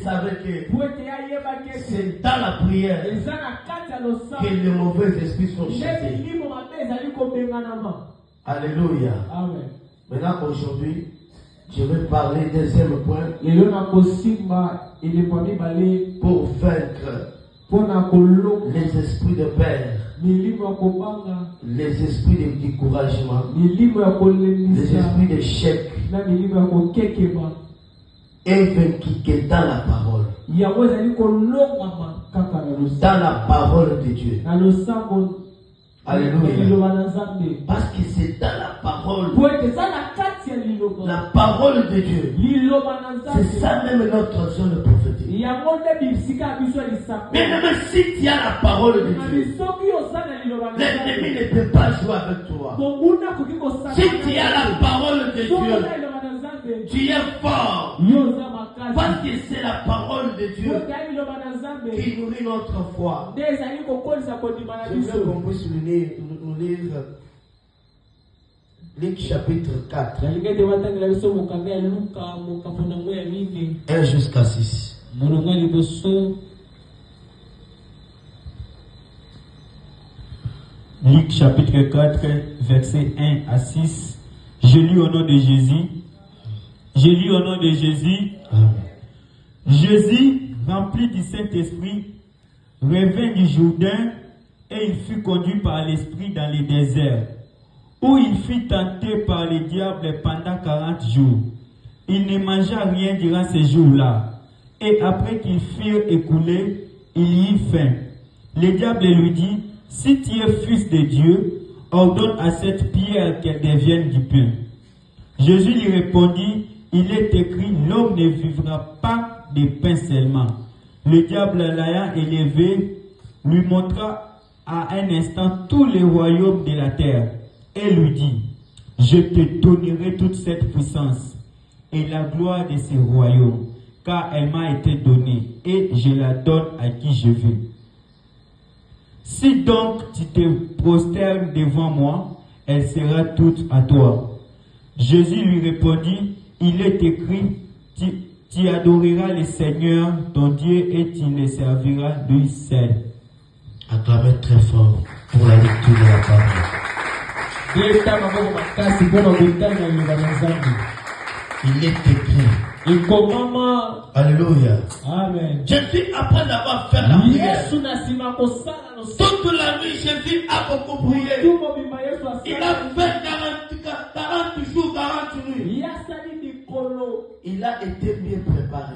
savait que c'est dans la prière que les mauvais esprits sont chassés. Alléluia. Amen. Maintenant, aujourd'hui, je vais parler deuxième point pour vaincre les esprits de peur, les esprits de découragement, les esprits d'échec, et vaincu que dans la parole. Dans la parole de Dieu. Alléluia. Parce que c'est dans la parole. La parole de Dieu. C'est ça même notre zone prophétique. Mais même si tu as la parole de Dieu, l'ennemi ne peut pas jouer avec toi. Si tu as la parole de Dieu, tu es fort. Parce que c'est la parole de Dieu qui nourrit notre foi. Je veux qu'on puisse nous lire Luc chapitre 4. 1 jusqu'à 6. Luc chapitre 4, verset 1 à 6. Je lis au nom de Jésus. Je lis au nom de Jésus. Amen. Jésus, rempli du Saint-Esprit, revint du Jourdain et il fut conduit par l'Esprit dans le désert, où il fut tenté par le diable pendant 40 jours. Il ne mangea rien durant ces jours-là. Et après qu'ils furent écoulés, il y eut faim. Le diable lui dit, « Si tu es fils de Dieu, ordonne à cette pierre qu'elle devienne du pain. » Jésus lui répondit, « Il est écrit, l'homme ne vivra pas de pain seulement. » Le diable l'ayant élevé, lui montra à un instant tous les royaumes de la terre et lui dit, « Je te donnerai toute cette puissance et la gloire de ces royaumes, car elle m'a été donnée et je la donne à qui je veux. Si donc tu te prosternes devant moi, elle sera toute à toi. » Jésus lui répondit, « Il est écrit, tu adoreras le Seigneur, ton Dieu, et tu le serviras lui seul. » Acclamez très fort pour la lecture de la parole. Il est écrit. Alléluia. Amen. Jésus, après avoir fait la prière, toute la nuit, Jésus a beaucoup prié. Il a fait 40 jours, 40 nuits. Il a été bien préparé.